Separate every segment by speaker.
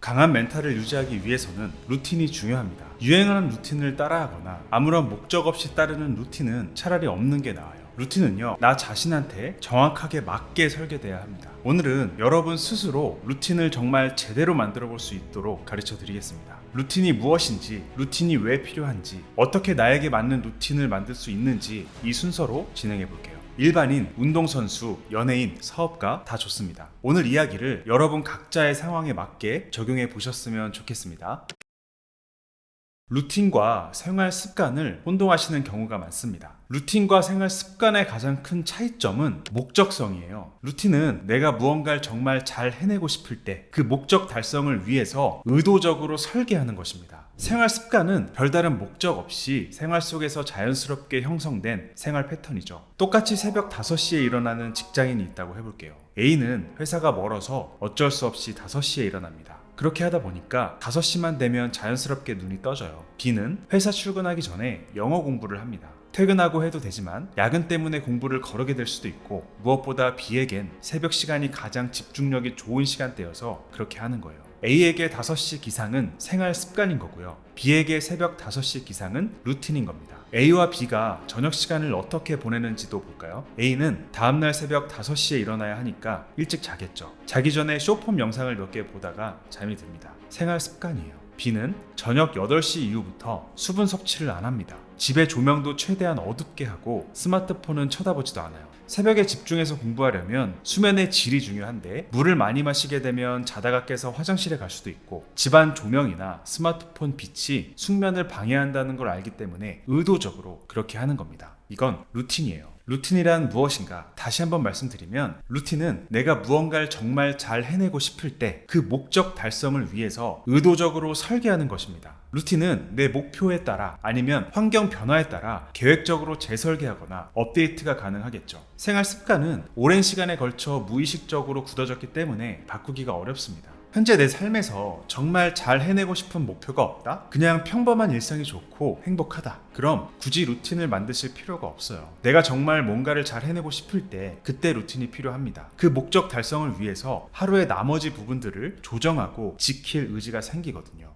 Speaker 1: 강한 멘탈을 유지하기 위해서는 루틴이 중요합니다. 유행하는 루틴을 따라하거나 아무런 목적 없이 따르는 루틴은 차라리 없는 게 나아요. 루틴은요, 나 자신한테 정확하게 맞게 설계돼야 합니다. 오늘은 여러분 스스로 루틴을 정말 제대로 만들어 볼 수 있도록 가르쳐 드리겠습니다. 루틴이 무엇인지, 루틴이 왜 필요한지, 어떻게 나에게 맞는 루틴을 만들 수 있는지 이 순서로 진행해 볼게요. 일반인, 운동선수, 연예인, 사업가 다 좋습니다. 오늘 이야기를 여러분 각자의 상황에 맞게 적용해 보셨으면 좋겠습니다. 루틴과 생활 습관을 혼동하시는 경우가 많습니다. 루틴과 생활 습관의 가장 큰 차이점은 목적성이에요. 루틴은 내가 무언가를 정말 잘 해내고 싶을 때 그 목적 달성을 위해서 의도적으로 설계하는 것입니다. 생활 습관은 별다른 목적 없이 생활 속에서 자연스럽게 형성된 생활 패턴이죠. 똑같이 새벽 5시에 일어나는 직장인이 있다고 해볼게요. A는 회사가 멀어서 어쩔 수 없이 5시에 일어납니다. 그렇게 하다 보니까 5시만 되면 자연스럽게 눈이 떠져요. B는 회사 출근하기 전에 영어 공부를 합니다. 퇴근하고 해도 되지만 야근 때문에 공부를 거르게 될 수도 있고, 무엇보다 B에겐 새벽 시간이 가장 집중력이 좋은 시간대여서 그렇게 하는 거예요. A에게 5시 기상은 생활 습관인 거고요. B에게 새벽 5시 기상은 루틴인 겁니다. A와 B가 저녁 시간을 어떻게 보내는지도 볼까요? A는 다음날 새벽 5시에 일어나야 하니까 일찍 자겠죠. 자기 전에 쇼폼 영상을 몇 개 보다가 잠이 듭니다. 생활 습관이에요. B는 저녁 8시 이후부터 수분 섭취를 안 합니다. 집의 조명도 최대한 어둡게 하고 스마트폰은 쳐다보지도 않아요. 새벽에 집중해서 공부하려면 수면의 질이 중요한데, 물을 많이 마시게 되면 자다가 깨서 화장실에 갈 수도 있고, 집안 조명이나 스마트폰 빛이 숙면을 방해한다는 걸 알기 때문에 의도적으로 그렇게 하는 겁니다. 이건 루틴이에요. 루틴이란 무엇인가? 다시 한번 말씀드리면, 루틴은 내가 무언가를 정말 잘 해내고 싶을 때 그 목적 달성을 위해서 의도적으로 설계하는 것입니다. 루틴은 내 목표에 따라 아니면 환경 변화에 따라 계획적으로 재설계하거나 업데이트가 가능하겠죠. 생활 습관은 오랜 시간에 걸쳐 무의식적으로 굳어졌기 때문에 바꾸기가 어렵습니다. 현재 내 삶에서 정말 잘 해내고 싶은 목표가 없다? 그냥 평범한 일상이 좋고 행복하다. 그럼 굳이 루틴을 만드실 필요가 없어요. 내가 정말 뭔가를 잘 해내고 싶을 때 그때 루틴이 필요합니다. 그 목적 달성을 위해서 하루의 나머지 부분들을 조정하고 지킬 의지가 생기거든요.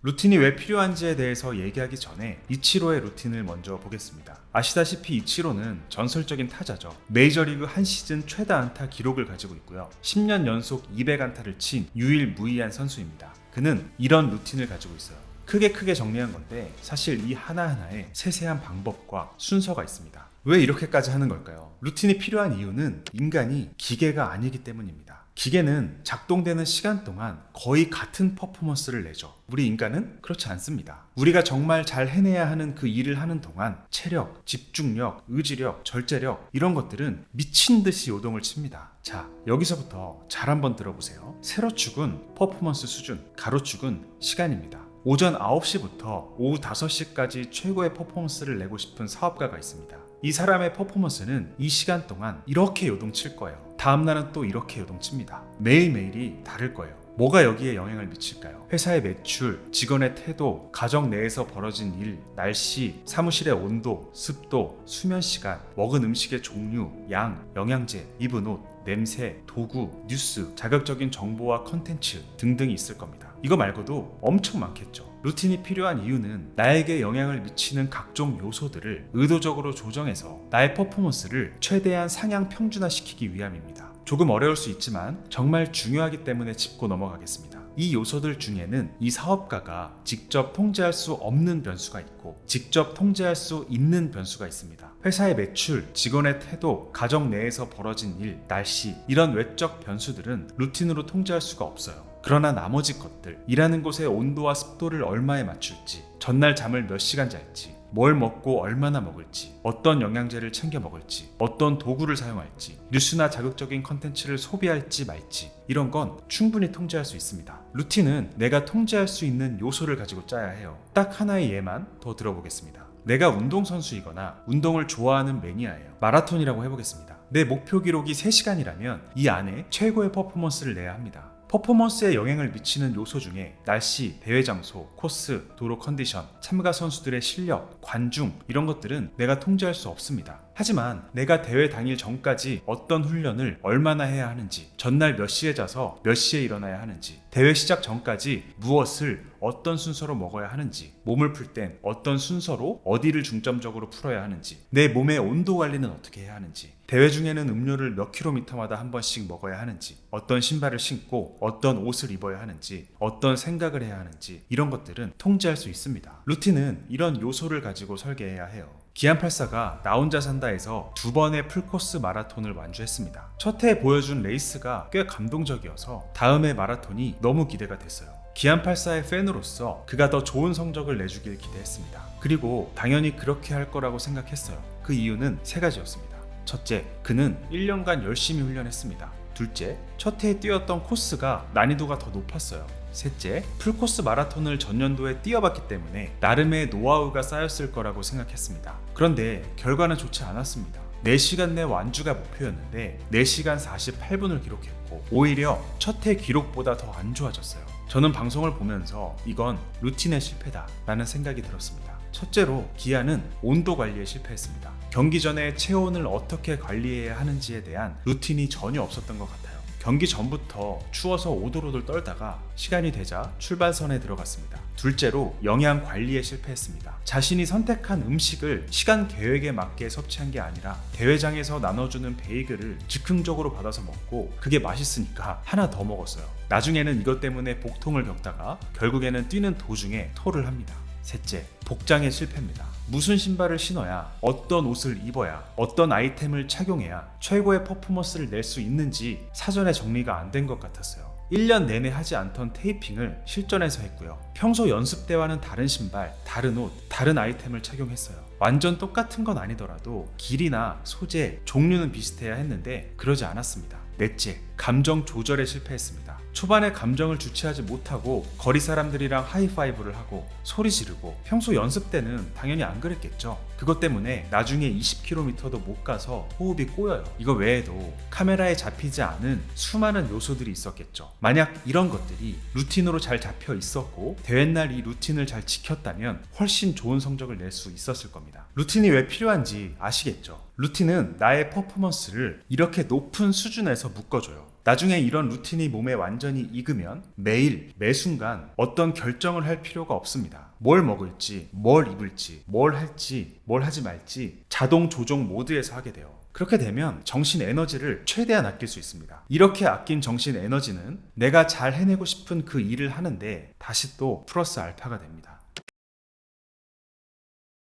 Speaker 1: 루틴이 왜 필요한지에 대해서 얘기하기 전에 이치로의 루틴을 먼저 보겠습니다. 아시다시피 이치로는 전설적인 타자죠. 메이저리그 한 시즌 최다 안타 기록을 가지고 있고요. 10년 연속 200안타를 친 유일무이한 선수입니다. 그는 이런 루틴을 가지고 있어요. 크게 정리한 건데, 사실 이 하나하나에 세세한 방법과 순서가 있습니다. 왜 이렇게까지 하는 걸까요? 루틴이 필요한 이유는 인간이 기계가 아니기 때문입니다. 기계는 작동되는 시간 동안 거의 같은 퍼포먼스를 내죠. 우리 인간은 그렇지 않습니다. 우리가 정말 잘 해내야 하는 그 일을 하는 동안 체력, 집중력, 의지력, 절제력, 이런 것들은 미친 듯이 요동을 칩니다. 자, 여기서부터 잘 한번 들어보세요. 세로축은 퍼포먼스 수준, 가로축은 시간입니다. 오전 9시부터 오후 5시까지 최고의 퍼포먼스를 내고 싶은 사업가가 있습니다. 이 사람의 퍼포먼스는 이 시간 동안 이렇게 요동칠 거예요. 다음날은 또 이렇게 요동칩니다. 매일매일이 다를 거예요. 뭐가 여기에 영향을 미칠까요? 회사의 매출, 직원의 태도, 가정 내에서 벌어진 일, 날씨, 사무실의 온도, 습도, 수면 시간, 먹은 음식의 종류, 양, 영양제, 입은 옷, 냄새, 도구, 뉴스, 자극적인 정보와 컨텐츠 등등이 있을 겁니다. 이거 말고도 엄청 많겠죠. 루틴이 필요한 이유는 나에게 영향을 미치는 각종 요소들을 의도적으로 조정해서 나의 퍼포먼스를 최대한 상향 평준화시키기 위함입니다. 조금 어려울 수 있지만 정말 중요하기 때문에 짚고 넘어가겠습니다. 이 요소들 중에는 이 사업가가 직접 통제할 수 없는 변수가 있고, 직접 통제할 수 있는 변수가 있습니다. 회사의 매출, 직원의 태도, 가정 내에서 벌어진 일, 날씨, 이런 외적 변수들은 루틴으로 통제할 수가 없어요. 그러나 나머지 것들, 일하는 곳의 온도와 습도를 얼마에 맞출지, 전날 잠을 몇 시간 잘지, 뭘 먹고 얼마나 먹을지, 어떤 영양제를 챙겨 먹을지, 어떤 도구를 사용할지, 뉴스나 자극적인 컨텐츠를 소비할지 말지, 이런 건 충분히 통제할 수 있습니다. 루틴은 내가 통제할 수 있는 요소를 가지고 짜야 해요. 딱 하나의 예만 더 들어보겠습니다. 내가 운동선수이거나 운동을 좋아하는 매니아예요. 마라톤이라고 해보겠습니다. 내 목표 기록이 3시간이라면 이 안에 최고의 퍼포먼스를 내야 합니다. 퍼포먼스에 영향을 미치는 요소 중에 날씨, 대회 장소, 코스, 도로 컨디션, 참가 선수들의 실력, 관중 이런 것들은 내가 통제할 수 없습니다. 하지만 내가 대회 당일 전까지 어떤 훈련을 얼마나 해야 하는지, 전날 몇 시에 자서 몇 시에 일어나야 하는지, 대회 시작 전까지 무엇을 어떤 순서로 먹어야 하는지, 몸을 풀 땐 어떤 순서로 어디를 중점적으로 풀어야 하는지, 내 몸의 온도 관리는 어떻게 해야 하는지, 대회 중에는 음료를 몇 킬로미터마다 한 번씩 먹어야 하는지, 어떤 신발을 신고 어떤 옷을 입어야 하는지, 어떤 생각을 해야 하는지 이런 것들은 통제할 수 있습니다. 루틴은 이런 요소를 가지고 설계해야 해요. 기안84가 나 혼자 산다에서 2번의 풀코스 마라톤을 완주했습니다. 첫 해 보여준 레이스가 꽤 감동적이어서 다음해 마라톤이 너무 기대가 됐어요. 기안84의 팬으로서 그가 더 좋은 성적을 내주길 기대했습니다. 그리고 당연히 그렇게 할 거라고 생각했어요. 그 이유는 3가지였습니다. 첫째, 그는 1년간 열심히 훈련했습니다. 둘째, 첫 해에 뛰었던 코스가 난이도가 더 높았어요. 셋째, 풀코스 마라톤을 전년도에 뛰어봤기 때문에 나름의 노하우가 쌓였을 거라고 생각했습니다. 그런데 결과는 좋지 않았습니다. 4시간 내 완주가 목표였는데 4시간 48분을 기록했고 오히려 첫 해 기록보다 더 안 좋아졌어요. 저는 방송을 보면서 이건 루틴의 실패다 라는 생각이 들었습니다. 첫째로 기아는 온도 관리에 실패했습니다. 경기 전에 체온을 어떻게 관리해야 하는지에 대한 루틴이 전혀 없었던 것 같아요. 경기 전부터 추워서 오돌오돌 떨다가 시간이 되자 출발선에 들어갔습니다. 둘째로 영양 관리에 실패했습니다. 자신이 선택한 음식을 시간 계획에 맞게 섭취한 게 아니라 대회장에서 나눠주는 베이글을 즉흥적으로 받아서 먹고 그게 맛있으니까 하나 더 먹었어요. 나중에는 이것 때문에 복통을 겪다가 결국에는 뛰는 도중에 토를 합니다. 셋째, 복장에 실패입니다. 무슨 신발을 신어야, 어떤 옷을 입어야, 어떤 아이템을 착용해야 최고의 퍼포먼스를 낼 수 있는지 사전에 정리가 안 된 것 같았어요. 1년 내내 하지 않던 테이핑을 실전에서 했고요. 평소 연습 때와는 다른 신발, 다른 옷, 다른 아이템을 착용했어요. 완전 똑같은 건 아니더라도 길이나 소재, 종류는 비슷해야 했는데 그러지 않았습니다. 넷째, 감정 조절에 실패했습니다. 초반에 감정을 주체하지 못하고 거리 사람들이랑 하이파이브를 하고 소리 지르고 평소 연습 때는 당연히 안 그랬겠죠. 그것 때문에 나중에 20km도 못 가서 호흡이 꼬여요. 이거 외에도 카메라에 잡히지 않은 수많은 요소들이 있었겠죠. 만약 이런 것들이 루틴으로 잘 잡혀 있었고 대회날 이 루틴을 잘 지켰다면 훨씬 좋은 성적을 낼 수 있었을 겁니다. 루틴이 왜 필요한지 아시겠죠? 루틴은 나의 퍼포먼스를 이렇게 높은 수준에서 묶어줘요. 나중에 이런 루틴이 몸에 완전히 익으면 매일 매순간 어떤 결정을 할 필요가 없습니다. 뭘 먹을지, 뭘 입을지, 뭘 할지, 뭘 하지 말지 자동 조종 모드에서 하게 돼요. 그렇게 되면 정신 에너지를 최대한 아낄 수 있습니다. 이렇게 아낀 정신 에너지는 내가 잘 해내고 싶은 그 일을 하는데 다시 또 플러스 알파가 됩니다.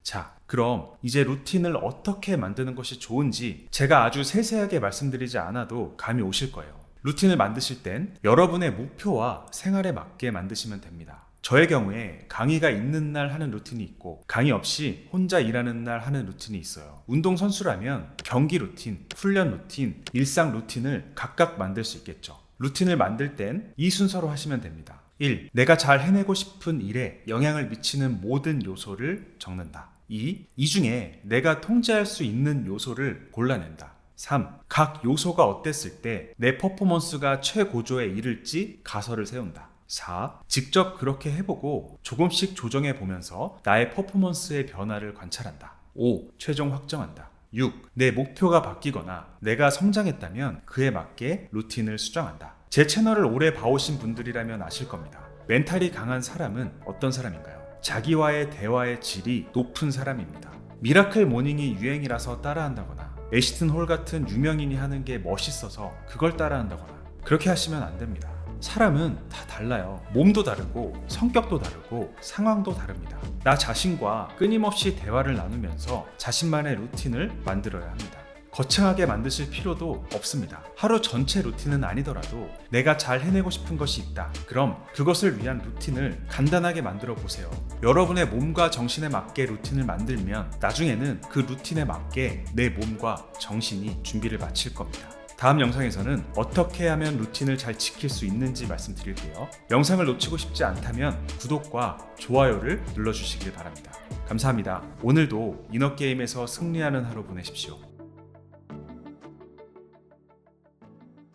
Speaker 1: 자, 그럼 이제 루틴을 어떻게 만드는 것이 좋은지 제가 아주 세세하게 말씀드리지 않아도 감이 오실 거예요. 루틴을 만드실 땐 여러분의 목표와 생활에 맞게 만드시면 됩니다. 저의 경우에 강의가 있는 날 하는 루틴이 있고 강의 없이 혼자 일하는 날 하는 루틴이 있어요. 운동선수라면 경기 루틴, 훈련 루틴, 일상 루틴을 각각 만들 수 있겠죠. 루틴을 만들 땐 이 순서로 하시면 됩니다. 1. 내가 잘 해내고 싶은 일에 영향을 미치는 모든 요소를 적는다. 2. 이 중에 내가 통제할 수 있는 요소를 골라낸다. 3. 각 요소가 어땠을 때 내 퍼포먼스가 최고조에 이를지 가설을 세운다. 4. 직접 그렇게 해보고 조금씩 조정해 보면서 나의 퍼포먼스의 변화를 관찰한다. 5. 최종 확정한다. 6. 내 목표가 바뀌거나 내가 성장했다면 그에 맞게 루틴을 수정한다. 제 채널을 오래 봐오신 분들이라면 아실 겁니다. 멘탈이 강한 사람은 어떤 사람인가요? 자기와의 대화의 질이 높은 사람입니다. 미라클 모닝이 유행이라서 따라한다거나 애시튼 홀 같은 유명인이 하는 게 멋있어서 그걸 따라한다거나 그렇게 하시면 안 됩니다. 사람은 다 달라요. 몸도 다르고 성격도 다르고 상황도 다릅니다. 나 자신과 끊임없이 대화를 나누면서 자신만의 루틴을 만들어야 합니다. 거창하게 만드실 필요도 없습니다. 하루 전체 루틴은 아니더라도 내가 잘 해내고 싶은 것이 있다. 그럼 그것을 위한 루틴을 간단하게 만들어 보세요. 여러분의 몸과 정신에 맞게 루틴을 만들면 나중에는 그 루틴에 맞게 내 몸과 정신이 준비를 마칠 겁니다. 다음 영상에서는 어떻게 하면 루틴을 잘 지킬 수 있는지 말씀드릴게요. 영상을 놓치고 싶지 않다면 구독과 좋아요를 눌러주시길 바랍니다. 감사합니다. 오늘도 이너게임에서 승리하는 하루 보내십시오.